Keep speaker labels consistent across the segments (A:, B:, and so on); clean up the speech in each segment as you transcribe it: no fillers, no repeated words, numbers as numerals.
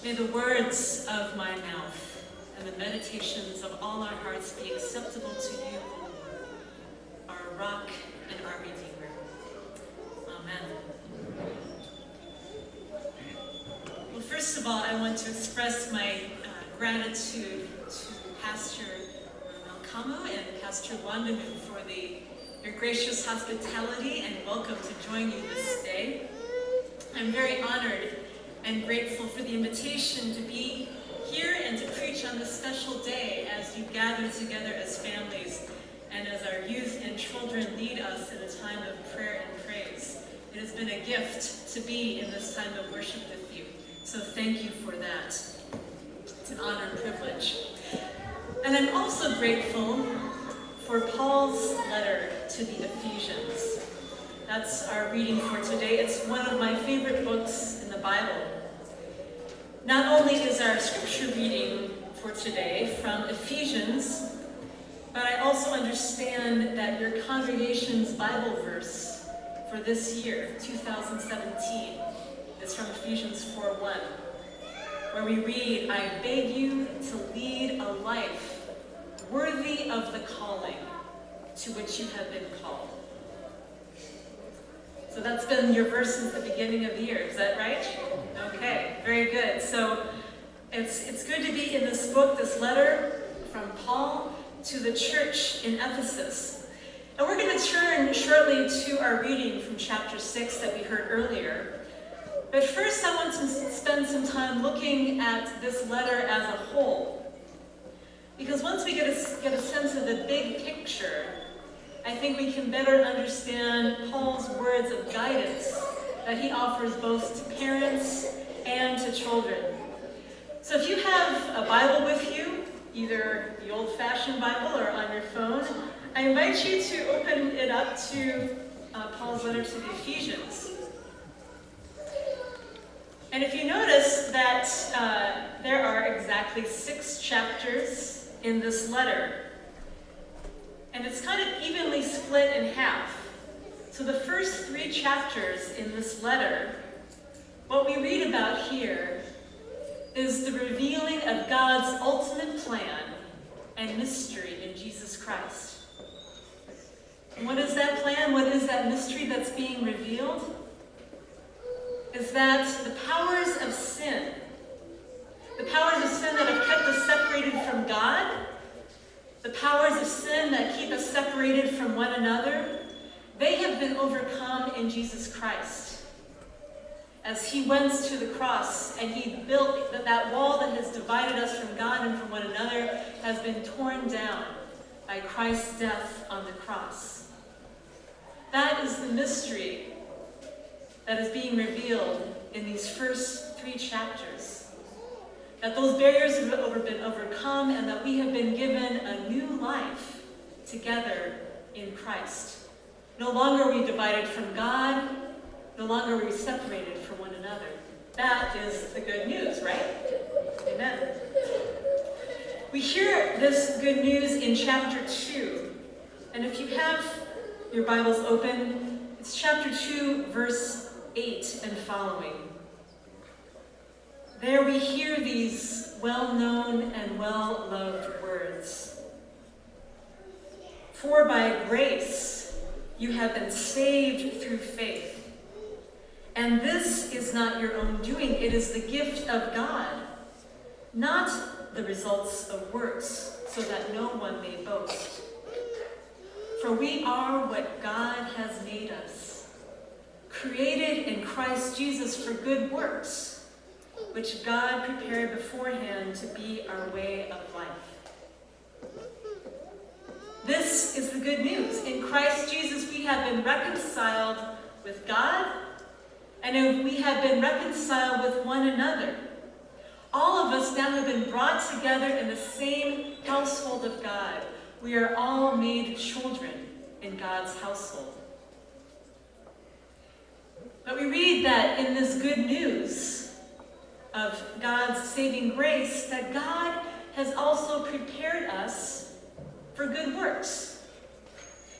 A: May the words of my mouth and the meditations of all our hearts be acceptable to you, O Lord, our rock and our Redeemer. Amen. Well, first of all, I want to express my gratitude to Pastor Malcolm and Pastor Wandamu for your gracious hospitality and welcome to join you this day. I'm very honored and grateful for the invitation to be here and to preach on this special day as you gather together as families and as our youth and children lead us in a time of prayer and praise. It has been a gift to be in this time of worship with you, so thank you for that. It's an honor and privilege. And I'm also grateful for Paul's letter to the Ephesians. That's our reading for today. It's one of my favorite books in the Bible. Not only is our scripture reading for today from Ephesians, but I also understand that your congregation's Bible verse for this year, 2017, is from Ephesians 4:1, where we read, "I beg you to lead a life worthy of the calling to which you have been called." So that's been your verse since the beginning of the year, is that right? Okay, very good. So it's good to be in this book, this letter from Paul to the church in Ephesus. And we're going to turn shortly to our reading from chapter 6 that we heard earlier. But first I want to spend some time looking at this letter as a whole. Because once we get a sense of the big picture, I think we can better understand Paul's words of guidance that he offers both to parents and to children. So if you have a Bible with you, either the old-fashioned Bible or on your phone, I invite you to open it up to Paul's letter to the Ephesians. And if you notice that there are exactly 6 chapters in this letter, and it's kind of evenly split in half. So the first 3 chapters in this letter, what we read about here is the revealing of God's ultimate plan and mystery in Jesus Christ. And what is that plan? What is that mystery that's being revealed? Is that the powers of sin that have kept us separated from God, the powers of sin that keep us separated from one another, they have been overcome in Jesus Christ. As he went to the cross and he built that wall that has divided us from God and from one another has been torn down by Christ's death on the cross. That is the mystery that is being revealed in these first 3 chapters. That those barriers have been overcome and that we have been given a new life together in Christ. No longer are we divided from God, no longer are we separated from one another. That is the good news, right? Amen. We hear this good news in chapter 2. And if you have your Bibles open, it's chapter 2, verse 8 and following. There we hear these well-known and well-loved words. "For by grace you have been saved through faith. And this is not your own doing, it is the gift of God, not the results of works, so that no one may boast. For we are what God has made us, created in Christ Jesus for good works, which God prepared beforehand to be our way of life." This is the good news. In Christ Jesus, we have been reconciled with God, and we have been reconciled with one another. All of us now have been brought together in the same household of God. We are all made children in God's household. But we read that in this good news of God's saving grace, that God has also prepared us for good works.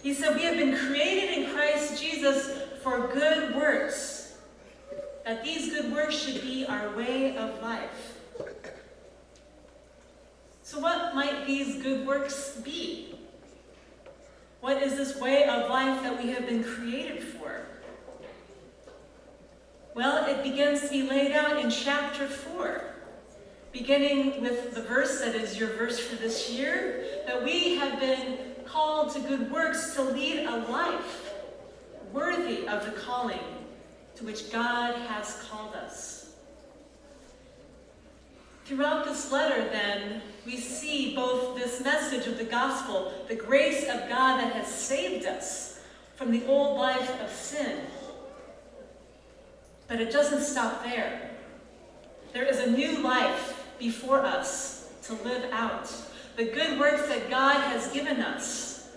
A: He said we have been created in Christ Jesus for good works, that these good works should be our way of life. So what might these good works be? What is this way of life that we have been created for? Well, it begins to be laid out in chapter 4, beginning with the verse that is your verse for this year, that we have been called to good works to lead a life worthy of the calling to which God has called us. Throughout this letter, then, we see both this message of the gospel, the grace of God that has saved us from the old life of sin. But it doesn't stop there. There is a new life before us to live out. The good works that God has given us.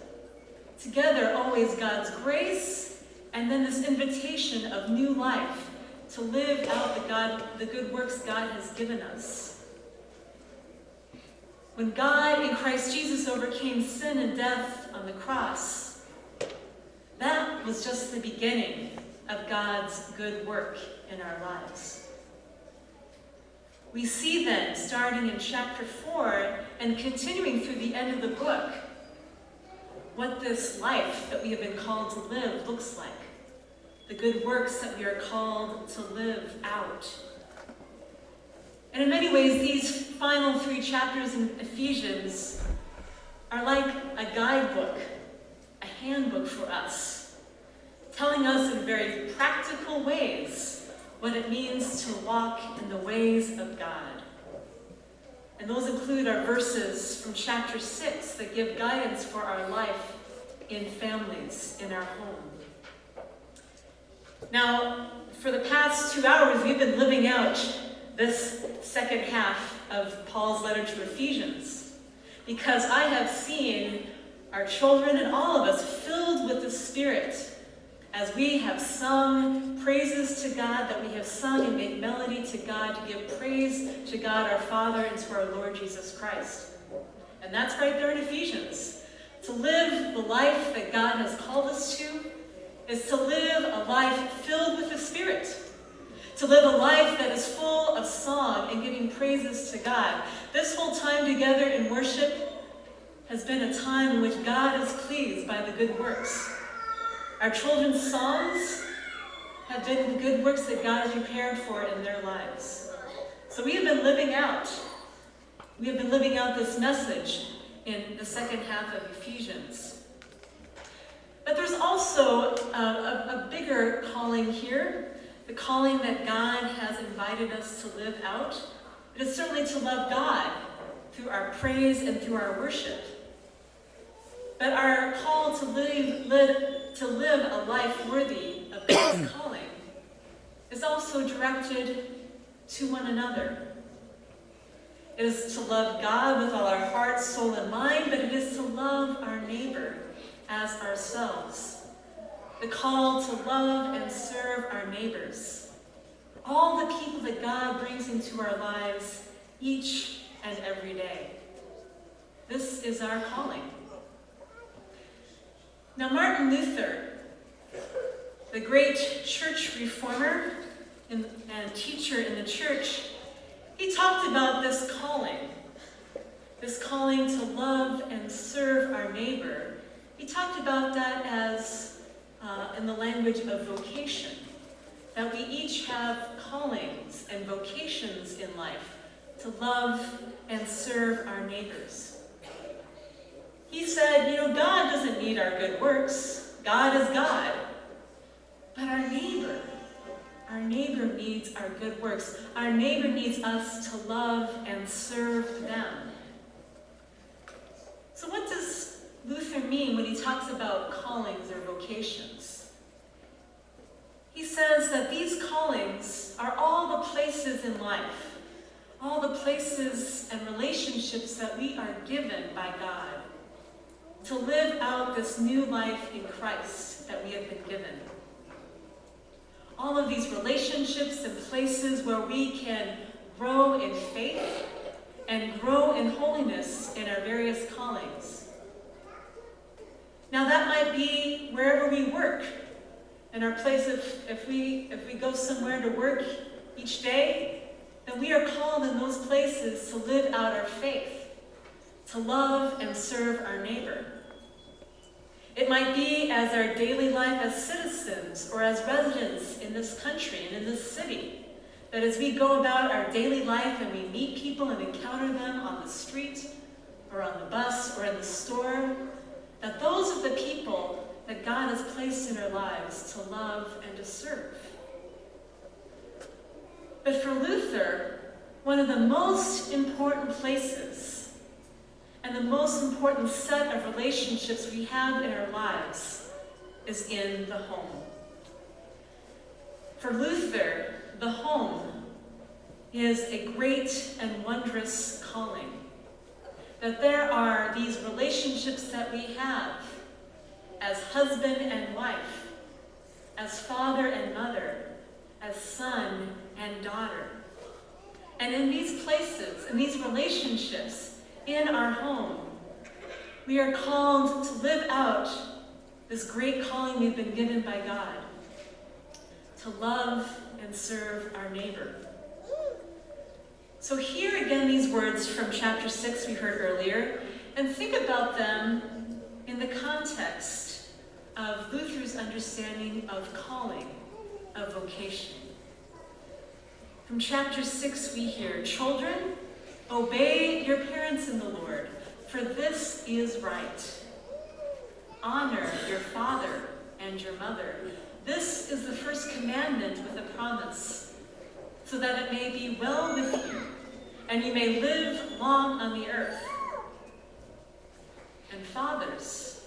A: Together, always God's grace, and then this invitation of new life to live out the good works God has given us. When God in Christ Jesus overcame sin and death on the cross, that was just the beginning of God's good work in our lives. We see then, starting in chapter 4 and continuing through the end of the book, what this life that we have been called to live looks like. The good works that we are called to live out. And in many ways, these final 3 chapters in Ephesians are like a guidebook, a handbook for us, telling us in very practical ways what it means to walk in the ways of God. And those include our verses from chapter 6 that give guidance for our life in families, in our home. Now, for the past 2 hours, we've been living out this second half of Paul's letter to Ephesians, because I have seen our children and all of us filled with the Spirit as we have sung praises to God, that we have sung and made melody to God to give praise to God our Father and to our Lord Jesus Christ. And that's right there in Ephesians. To live the life that God has called us to is to live a life filled with the Spirit. To live a life that is full of song and giving praises to God. This whole time together in worship has been a time in which God is pleased by the good works. Our children's songs have been the good works that God has prepared for in their lives. So we have been living out this message in the second half of Ephesians. But there's also a bigger calling here, the calling that God has invited us to live out. It is certainly to love God through our praise and through our worship. But our call to live a life worthy of God's calling is also directed to one another. It is to love God with all our heart, soul, and mind, but it is to love our neighbor as ourselves. The call to love and serve our neighbors. All the people that God brings into our lives each and every day. This is our calling. Now, Martin Luther, the great church reformer and teacher in the church, he talked about this calling to love and serve our neighbor. He talked about that as, in the language of vocation, that we each have callings and vocations in life to love and serve our neighbors. He said, God doesn't need our good works. God is God. But our neighbor needs our good works. Our neighbor needs us to love and serve them. So what does Luther mean when he talks about callings or vocations? He says that these callings are all the places in life, all the places and relationships that we are given by God to live out this new life in Christ that we have been given. All of these relationships and places where we can grow in faith and grow in holiness in our various callings. Now that might be wherever we work, in our place if we go somewhere to work each day, then we are called in those places to live out our faith, to love and serve our neighbor. It might be as our daily life as citizens or as residents in this country and in this city, that as we go about our daily life and we meet people and encounter them on the street or on the bus or in the store, that those are the people that God has placed in our lives to love and to serve. But for Luther, one of the most important places and the most important set of relationships we have in our lives is in the home. For Luther, the home is a great and wondrous calling. That there are these relationships that we have as husband and wife, as father and mother, as son and daughter. And in these places, in these relationships, in our home, we are called to live out this great calling we've been given by God, to love and serve our neighbor. So hear again these words from chapter 6 we heard earlier, and think about them in the context of Luther's understanding of calling, of vocation. From chapter 6 we hear, "Children, obey your parents in the Lord, for this is right. Honor your father and your mother. This is the first commandment with a promise, so that it may be well with you, and you may live long on the earth. And fathers,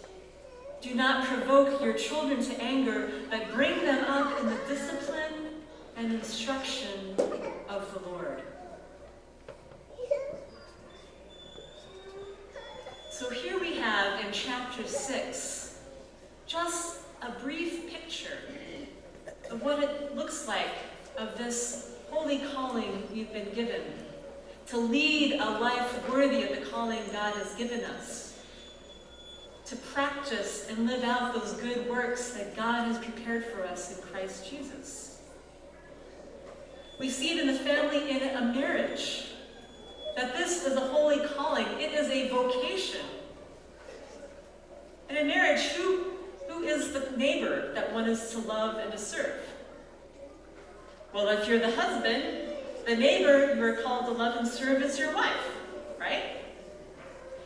A: do not provoke your children to anger, but bring them up in the discipline and instruction of the Lord." So here we have in chapter 6 just a brief picture of what it looks like of this holy calling we've been given, to lead a life worthy of the calling God has given us, to practice and live out those good works that God has prepared for us in Christ Jesus. We see it in the family, in a marriage, that this is a holy calling. It is a vocation. In a marriage, who is the neighbor that one is to love and to serve? Well, if you're the husband, the neighbor you are called to love and serve is your wife, right?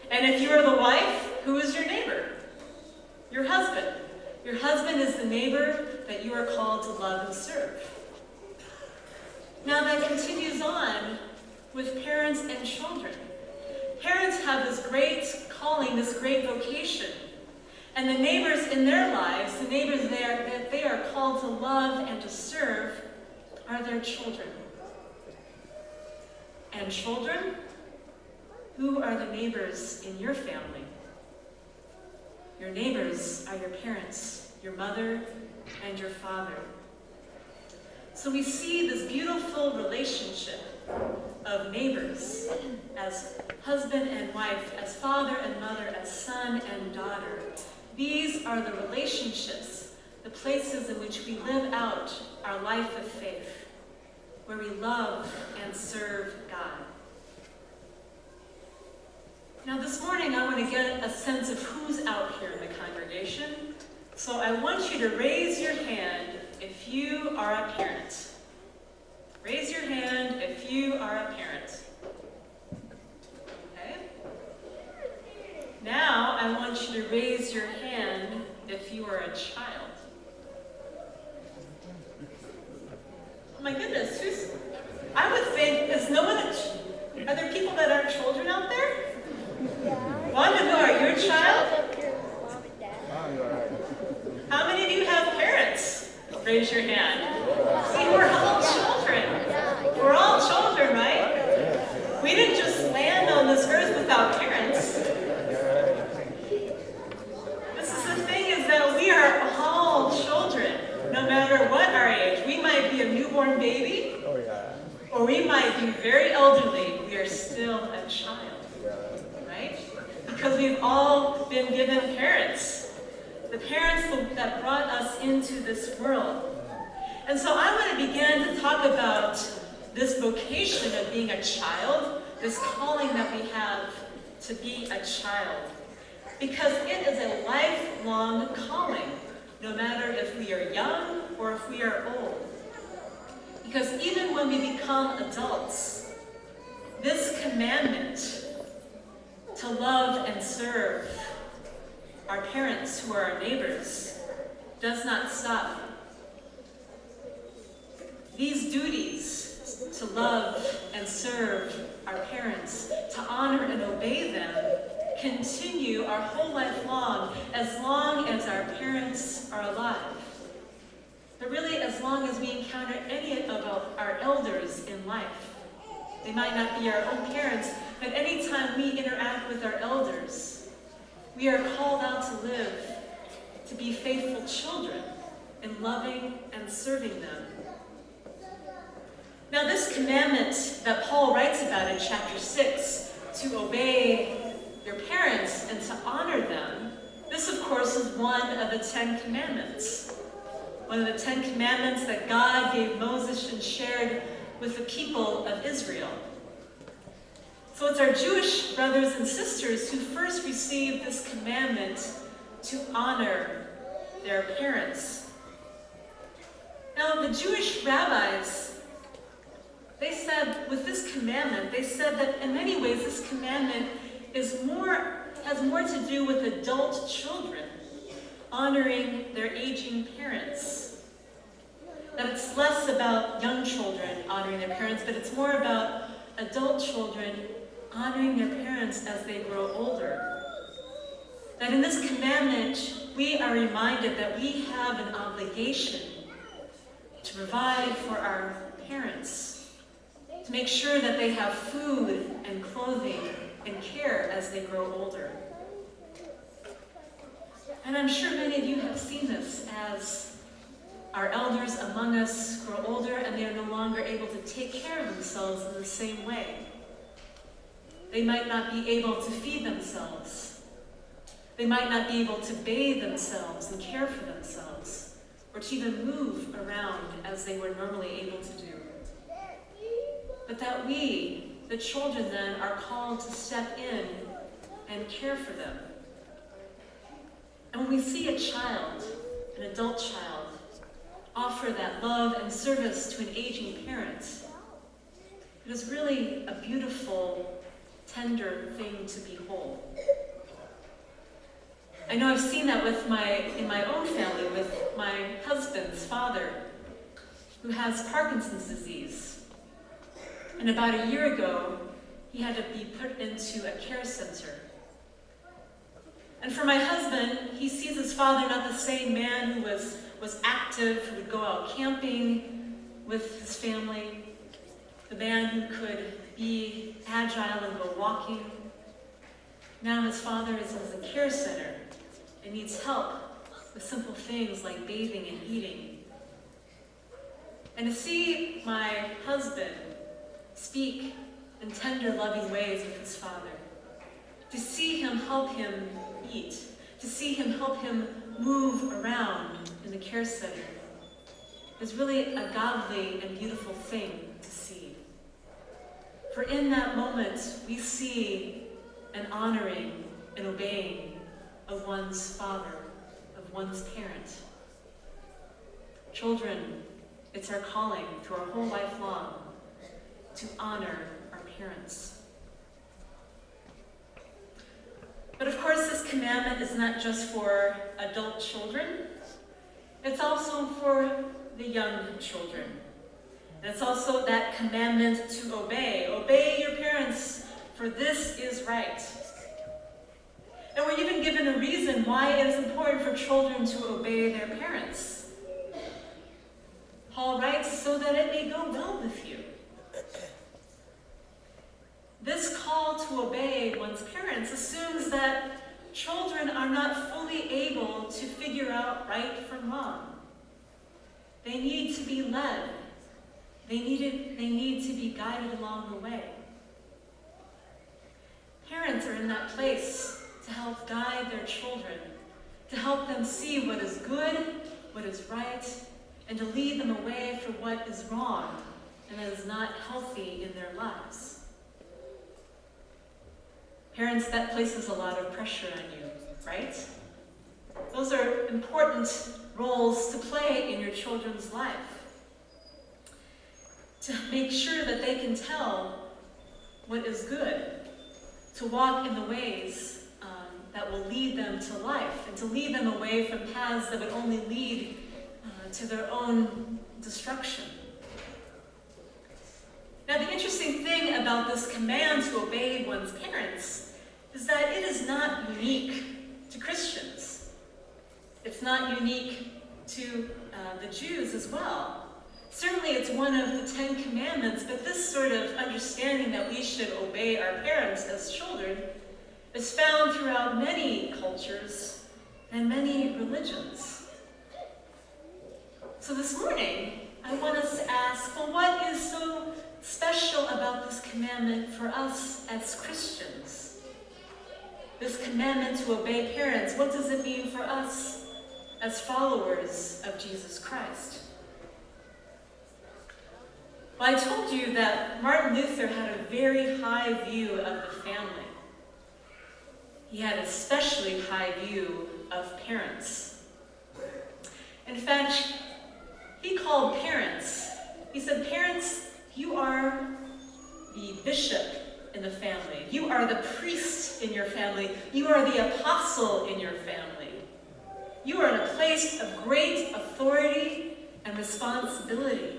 A: And if you are the wife, who is your neighbor? Your husband. Your husband is the neighbor that you are called to love and serve. Now that continues on with parents and children. Parents have this great calling, this great vocation. And the neighbors in their lives, the neighbors there that they are called to love and to serve, are their children. And children, who are the neighbors in your family? Your neighbors are your parents, your mother and your father. So we see this beautiful relationship of neighbors as husband and wife, as father and mother, as son and daughter. These are the relationships, the places in which we live out our life of faith, where we love and serve God. Now this morning I want to get a sense of who's out here in the congregation. So I want you to raise your hand if you are a parent. Raise your hand if you are a parent. Okay? Now I want you to raise your hand if you are a child. Oh my goodness, I would think, are there people that aren't children out there? Wanda, who are you a child? How many of you have parents? Raise your hand. See, we're all children. We're all children, right? We didn't just land on this earth without parents. This is the thing, is that we are all children, no matter what our age. We might be a newborn baby, or we might be very elderly. We are still a child, right? Because we've all been given parents. the parents that brought us into this world. And so I want to begin to talk about this vocation of being a child, this calling that we have to be a child. Because it is a lifelong calling, no matter if we are young or if we are old. Because even when we become adults, this commandment to love and serve our parents who are our neighbors does not stop. These duties to love and serve our parents, to honor and obey them, continue our whole life long as our parents are alive. But really, as long as we encounter any of our elders in life. They might not be our own parents, but anytime we interact with our elders, we are called out to live, to be faithful children in loving and serving them. Now, this commandment that Paul writes about in chapter 6, to obey your parents and to honor them, this, of course, is one of the 10 Commandments. One of the 10 Commandments that God gave Moses and shared with the people of Israel. So it's our Jewish brothers and sisters who first received this commandment to honor their parents. Now, the Jewish rabbis, they said with this commandment, they said that in many ways this commandment has more to do with adult children honoring their aging parents. That it's less about young children honoring their parents, but it's more about adult children honoring their parents as they grow older. That in this commandment, we are reminded that we have an obligation to provide for our parents, to make sure that they have food and clothing and care as they grow older. And I'm sure many of you have seen this as our elders among us grow older and they are no longer able to take care of themselves in the same way. They might not be able to feed themselves. They might not be able to bathe themselves and care for themselves, or to even move around as they were normally able to do. But that we, the children then, are called to step in and care for them. And when we see a child, an adult child, offer that love and service to an aging parent, it is really a beautiful, tender thing to behold. I know I've seen that in my own family with my husband's father, who has Parkinson's disease. And about a year ago, he had to be put into a care center. And for my husband, he sees his father not the same man who was active, who would go out camping with his family, the man who could be agile and go walking. Now his father is in the care center and needs help with simple things like bathing and eating. And to see my husband speak in tender, loving ways with his father, to see him help him eat, to see him help him move around in the care center, is really a godly and beautiful thing to see. For in that moment, we see an honoring and obeying of one's father, of one's parent. Children, it's our calling through our whole life long to honor our parents. But of course, this commandment is not just for adult children, it's also for the young children. And it's also that commandment to obey. Obey your parents, for this is right. And we're even given a reason why it is important for children to obey their parents. Paul writes, so that it may go well with you. This call to obey one's parents assumes that children are not fully able to figure out right from wrong. They need to be led. They need to be guided along the way. Parents are in that place to help guide their children, to help them see what is good, what is right, and to lead them away from what is wrong and that is not healthy in their lives. Parents, that places a lot of pressure on you, right? Those are important roles to play in your children's life. To make sure that they can tell what is good, to walk in the ways that will lead them to life, and to lead them away from paths that would only lead to their own destruction. Now, the interesting thing about this command to obey one's parents is that it is not unique to Christians. It's not unique to the Jews as well. Certainly it's one of the 10 Commandments, but this sort of understanding that we should obey our parents as children is found throughout many cultures and many religions. So this morning, I want us to ask, well, what is so special about this commandment for us as Christians? This commandment to obey parents, what does it mean for us as followers of Jesus Christ? Well, I told you that Martin Luther had a very high view of the family. He had an especially high view of parents. In fact, he called parents, he said, parents, you are the bishop in the family. You are the priest in your family. You are the apostle in your family. You are in a place of great authority and responsibility.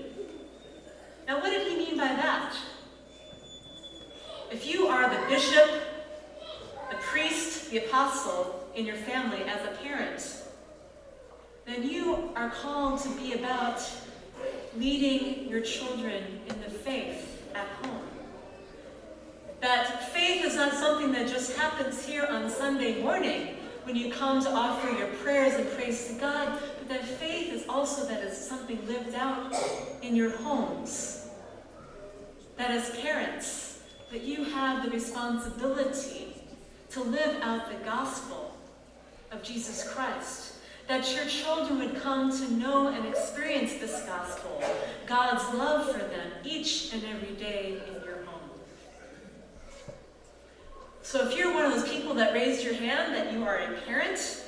A: Now, what did he mean by that? If you are the bishop, the priest, the apostle in your family as a parent, then you are called to be about leading your children in the faith at home. That faith is not something that just happens here on Sunday morning when you come to offer your prayers and praise to God, but that faith is also that is something lived out in your homes. That as parents, that you have the responsibility to live out the gospel of Jesus Christ. That your children would come to know and experience this gospel, God's love for them each and every day in your home. So if you're one of those people that raised your hand that you are a parent,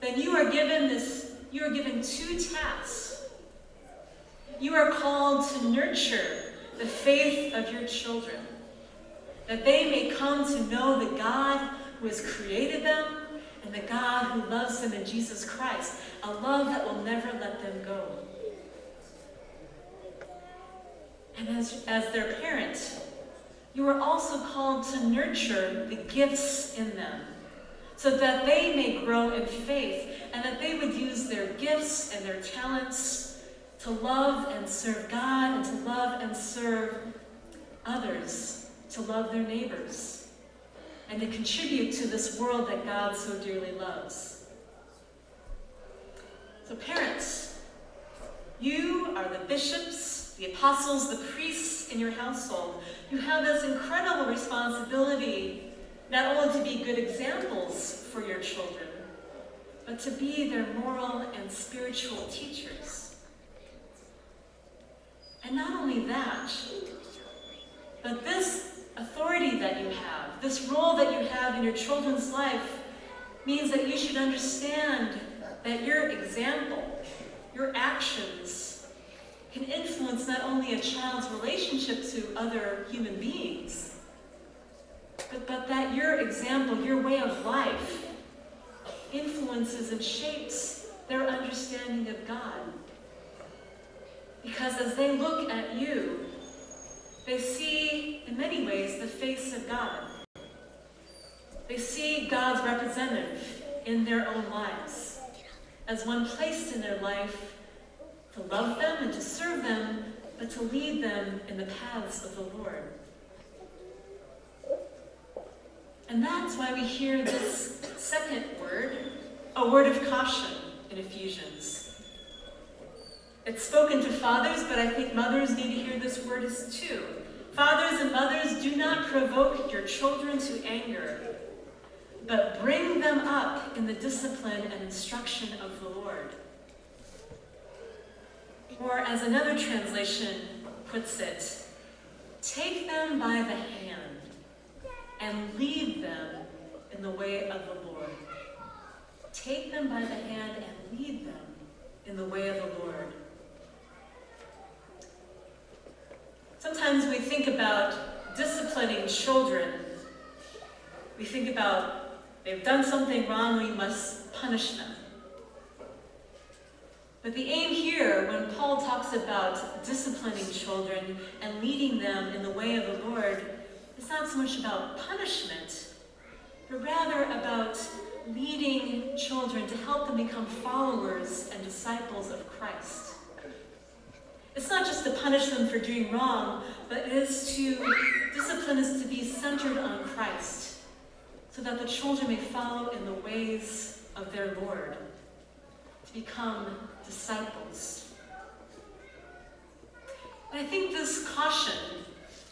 A: then you are given two tasks. You are called to nurture the faith of your children, that they may come to know the God who has created them and the God who loves them in Jesus Christ, a love that will never let them go. And as their parent, you are also called to nurture the gifts in them, so that they may grow in faith and that they would use their gifts and their talents to love and serve God and to love and serve others, to love their neighbors, and to contribute to this world that God so dearly loves. So parents, you are the bishops, the apostles, the priests in your household. You have this incredible responsibility not only to be good examples for your children, but to be their moral and spiritual teachers. And not only that, but this authority that you have, this role that you have in your children's life, means that you should understand that your example, your actions, can influence not only a child's relationship to other human beings, but that your example, your way of life, influences and shapes their understanding of God. Because as they look at you, they see, in many ways, the face of God. They see God's representative in their own lives, as one placed in their life to love them and to serve them, but to lead them in the paths of the Lord. And that's why we hear this second word, a word of caution in Ephesians. It's spoken to fathers, but I think mothers need to hear this word too. Fathers and mothers, do not provoke your children to anger, but bring them up in the discipline and instruction of the Lord. Or as another translation puts it, take them by the hand and lead them in the way of the Lord. Take them by the hand and lead them in the way of the Lord. Sometimes we think about disciplining children. We think about they've done something wrong, we must punish them. But the aim here, when Paul talks about disciplining children and leading them in the way of the Lord, is not so much about punishment, but rather about leading children to help them become followers and disciples of Christ. It's not just to punish them for doing wrong, but discipline is to be centered on Christ, so that the children may follow in the ways of their Lord, to become disciples. And I think this caution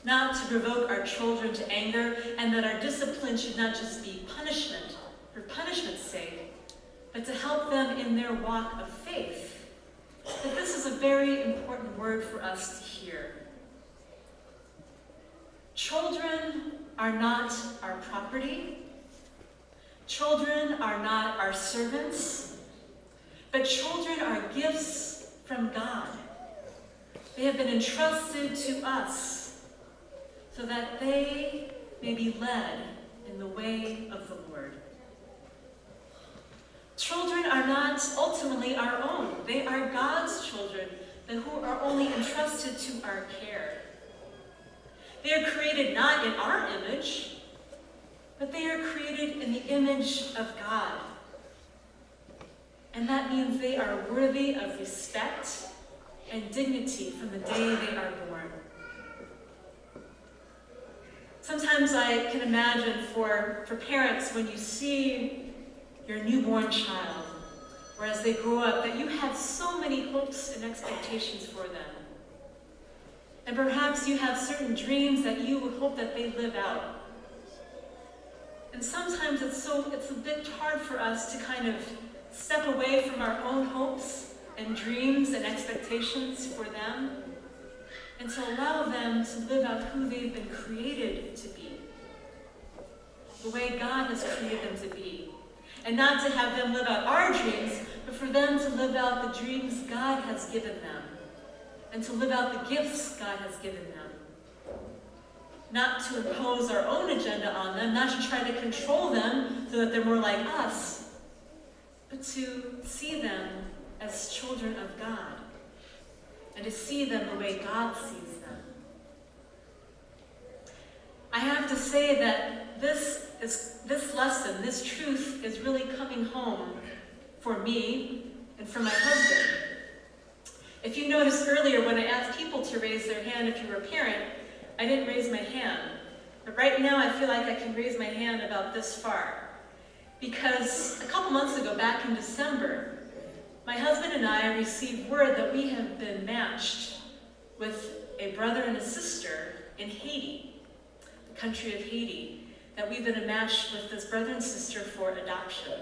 A: not to provoke our children to anger, and that our discipline should not just be punishment for punishment's sake, but to help them in their walk of faith, that this is a very important word for us to hear. Children are not our property. Children are not our servants, but children are gifts from God. They have been entrusted to us so that they may be led in the way of the Lord. Children are not ultimately our own. They are God's children who are only entrusted to our care. They are created not in our image, but they are created in the image of God. And that means they are worthy of respect and dignity from the day they are born. Sometimes I can imagine for parents, when you see your newborn child, or as they grow up, that you have so many hopes and expectations for them. And perhaps you have certain dreams that you would hope that they live out. And sometimes it's a bit hard for us to kind of step away from our own hopes and dreams and expectations for them, and to allow them to live out who they've been created to be, the way God has created them to be. And not to have them live out our dreams, but for them to live out the dreams God has given them, and to live out the gifts God has given them. Not to impose our own agenda on them, not to try to control them so that they're more like us, but to see them as children of God, and to see them the way God sees them. I have to say that this lesson, this truth, is really coming home for me and for my husband. If you noticed earlier when I asked people to raise their hand if you were a parent, I didn't raise my hand. But right now I feel like I can raise my hand about this far. Because a couple months ago, back in December, my husband and I received word that we have been matched with a brother and a sister in Haiti, the country of Haiti, that we've been matched with this brother and sister for adoption.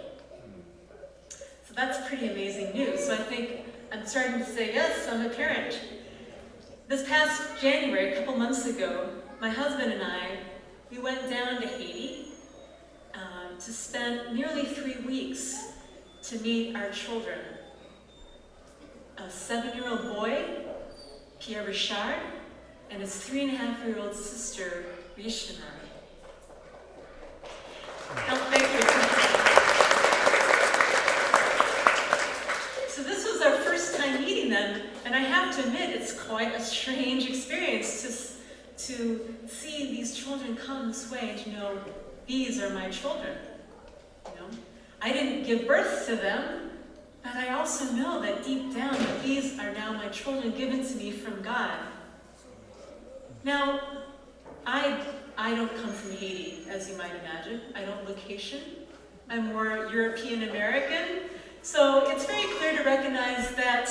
A: So that's pretty amazing news. So I think I'm starting to say, yes, I'm a parent. This past January, a couple months ago, my husband and I, we went down to Haiti to spend nearly 3 weeks to meet our children. A 7-year-old boy, Pierre Richard, and his 3.5-year-old sister, Rishana. Thank you. So this was our first time meeting them, and I have to admit it's quite a strange experience to see these children come this way and to know these are my children. I didn't give birth to them, but I also know that deep down that these are now my children given to me from God. Now, I don't come from Haiti, as you might imagine. I don't look Haitian. I'm more European American. So it's very clear to recognize that,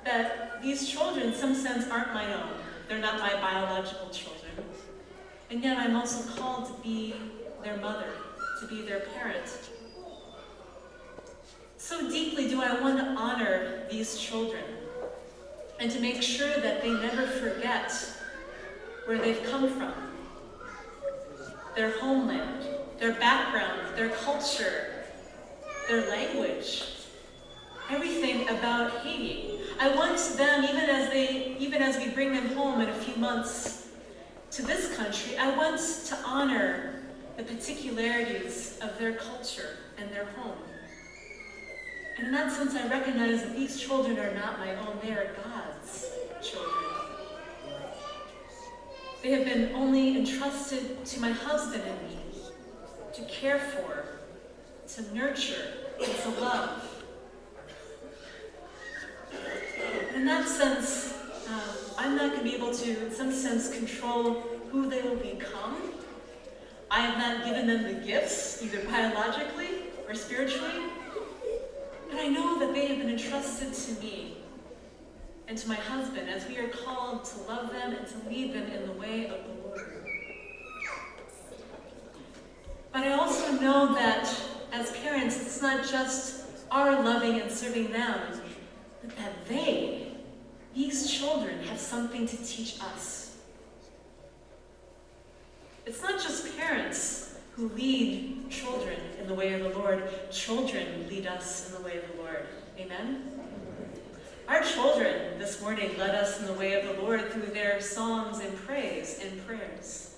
A: that these children, in some sense, aren't my own. They're not my biological children. And yet I'm also called to be their mother, to be their parent. So deeply do I want to honor these children and to make sure that they never forget where they've come from, their homeland, their background, their culture, their language, everything about Haiti. I want them, even as we bring them home in a few months to this country, I want to honor the particularities of their culture and their home. And in that sense, I recognize that these children are not my own, they are God's children. They have been only entrusted to my husband and me to care for, to nurture, and to love. In that sense, I'm not going to be able to, in some sense, control who they will become. I have not given them the gifts, either biologically or spiritually. But I know that they have been entrusted to me and to my husband as we are called to love them and to lead them in the way of the Lord. But I also know that as parents, it's not just our loving and serving them, but that these children, have something to teach us. It's not just parents who lead children in the way of the Lord. Children lead us in the way of the Lord. Amen? Our children this morning led us in the way of the Lord through their songs and praise and prayers.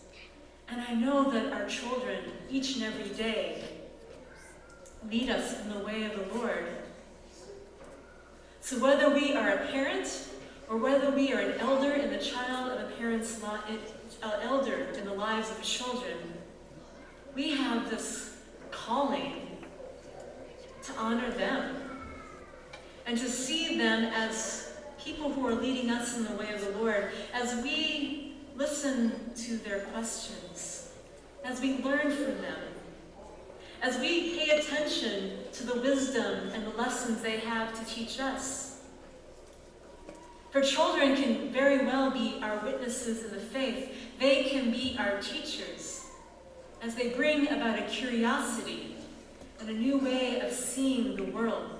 A: And I know that our children, each and every day, lead us in the way of the Lord. So whether we are a parent or whether we are an elder in the child of a parent's elder in the lives of children, we have this calling to honor them and to see them as people who are leading us in the way of the Lord, as we listen to their questions, as we learn from them, as we pay attention to the wisdom and the lessons they have to teach us. For children can very well be our witnesses in the faith. They can be our teachers as they bring about a curiosity and a new way of seeing the world.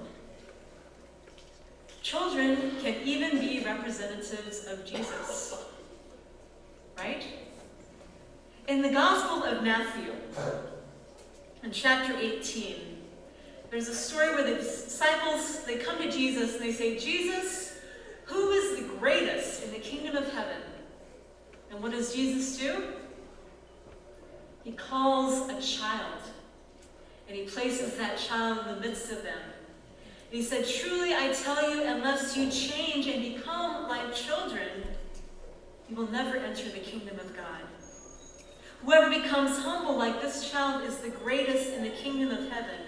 A: Children can even be representatives of Jesus, right? In the Gospel of Matthew, in chapter 18, there's a story where the disciples, they come to Jesus and they say, "Jesus, who is the greatest in the kingdom of heaven?" And what does Jesus do? He calls a child, and he places that child in the midst of them. And he said, "Truly I tell you, unless you change and become like children, you will never enter the kingdom of God. Whoever becomes humble like this child is the greatest in the kingdom of heaven.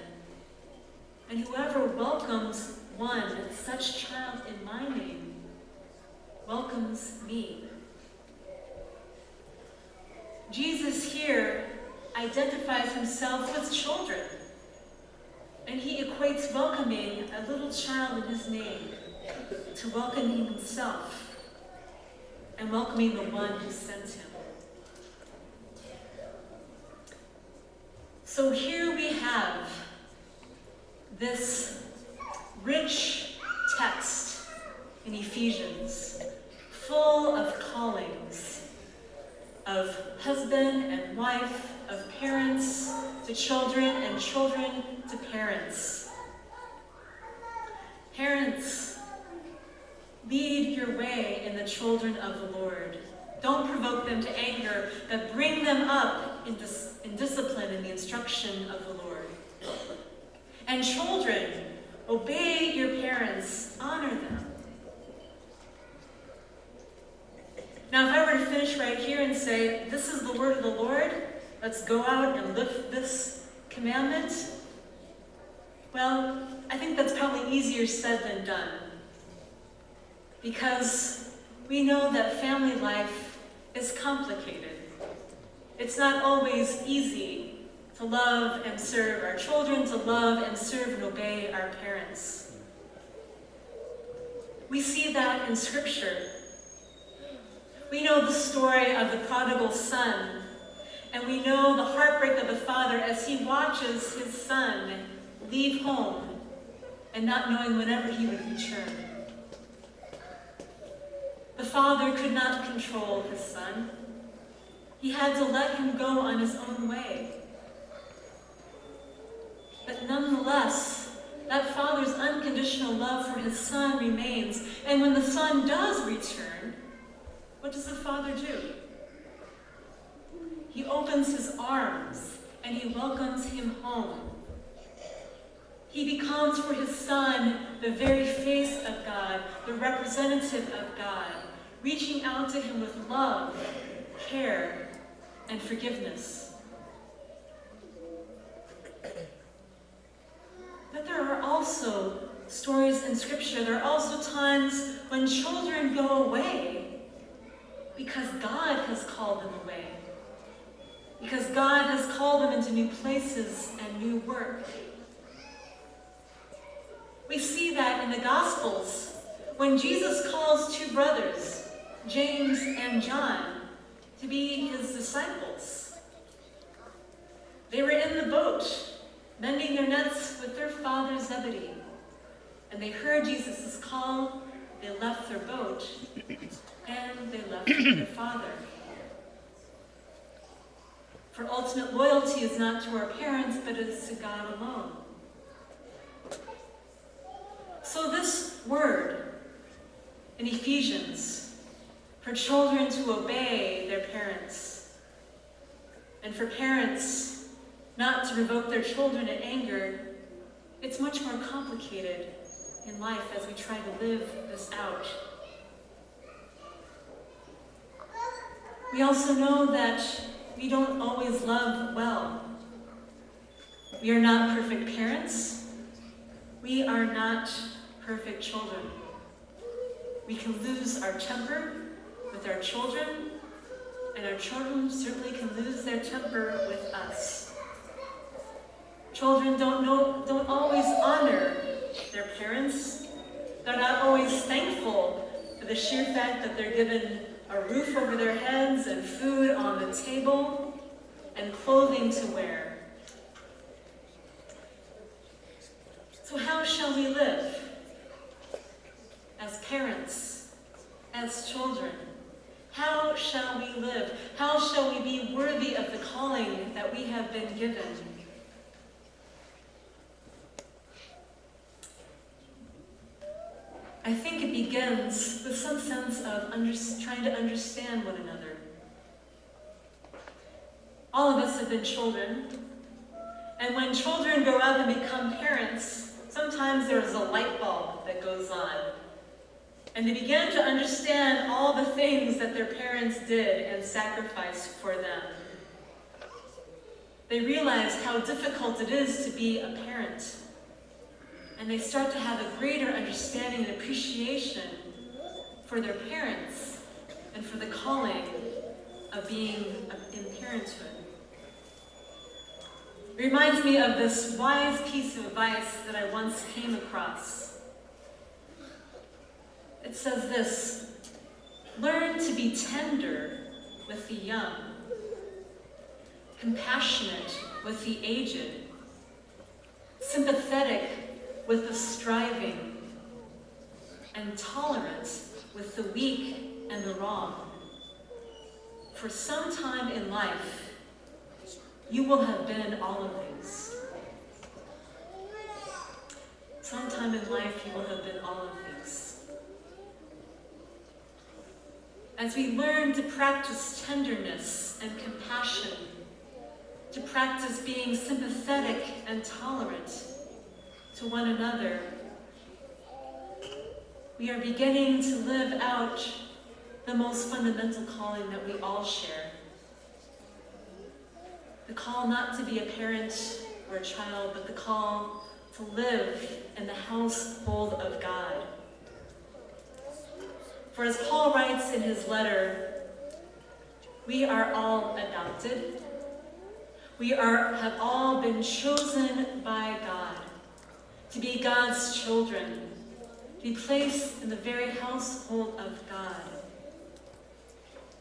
A: And whoever welcomes one such child in my name welcomes me." Jesus here identifies himself with children, and he equates welcoming a little child in his name to welcoming himself and welcoming the one who sent him. So here we have this rich text in Ephesians, full of callings, of husband and wife, of parents to children and children to parents. Parents, lead your way in the children of the Lord. Don't provoke them to anger, but bring them up in discipline and the instruction of the Lord. And children, obey your parents, honor them. Now, if I were to finish right here and say, this is the word of the Lord, let's go out and live this commandment, well, I think that's probably easier said than done. Because we know that family life is complicated. It's not always easy to love and serve our children, to love and serve and obey our parents. We see that in Scripture. We know the story of the prodigal son, And we know the heartbreak of the father as he watches his son leave home and not knowing whenever he would return. The father could not control his son. He had to let him go on his own way. But nonetheless, that father's unconditional love for his son remains. And when the son does return, what does the father do? He opens his arms and he welcomes him home. He becomes for his son the very face of God, the representative of God, reaching out to him with love, care, and forgiveness. But there are also stories in Scripture, there are also times when children go away because God has called them away. Because God has called them into new places and new work. We see that in the Gospels when Jesus calls two brothers, James and John, to be his disciples. They were in the boat, mending their nets with their father Zebedee. And they heard Jesus' call, they left their boat, and they left their father. For ultimate loyalty is not to our parents, but it is to God alone. So this word in Ephesians, for children to obey their parents, and for parents not to provoke their children in anger, it's much more complicated in life as we try to live this out. We also know that we don't always love well. We are not perfect parents. We are not perfect children. We can lose our temper with our children, and our children certainly can lose their temper with us. Children don't always honor their parents. They're not always thankful for the sheer fact that they're given a roof over their heads and food on the table and clothing to wear. So how shall we live as parents, as children? How shall we live? How shall we be worthy of the calling that we have been given? I think it begins with some sense of trying to understand one another. All of us have been children, and when children grow up and become parents, sometimes there's a light bulb that goes on, and they begin to understand all the things that their parents did and sacrificed for them. They realize how difficult it is to be a parent. And they start to have a greater understanding and appreciation for their parents and for the calling of being in parenthood. It reminds me of this wise piece of advice that I once came across. It says this: learn to be tender with the young, compassionate with the aged, sympathetic with the striving, and tolerant with the weak and the wrong. For some time in life, you will have been all of these. Sometime in life, you will have been all of these. As we learn to practice tenderness and compassion, to practice being sympathetic and tolerant to one another, we are beginning to live out the most fundamental calling that we all share. The call not to be a parent or a child, but the call to live in the household of God. For as Paul writes in his letter, we are all adopted. We have all been chosen by God to be God's children, to be placed in the very household of God.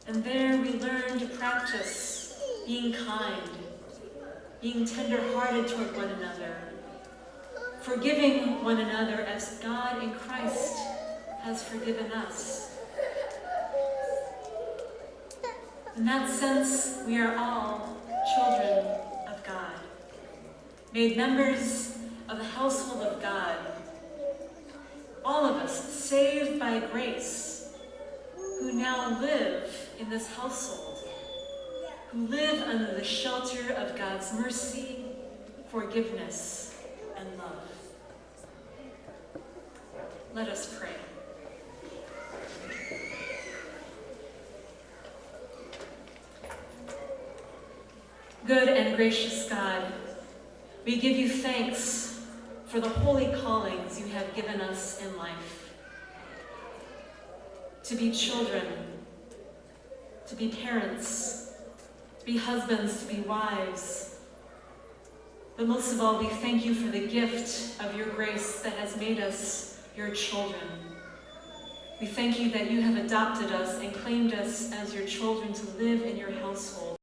A: And there we learn to practice being kind, being tender-hearted toward one another, forgiving one another as God in Christ has forgiven us. In that sense, we are all children of God, made members of the household of God, all of us saved by grace, who now live in this household, who live under the shelter of God's mercy, forgiveness, and love. Let us pray. Good and gracious God, we give you thanks for the holy callings you have given us in life. To be children, to be parents, to be husbands, to be wives. But most of all, we thank you for the gift of your grace that has made us your children. We thank you that you have adopted us and claimed us as your children to live in your household.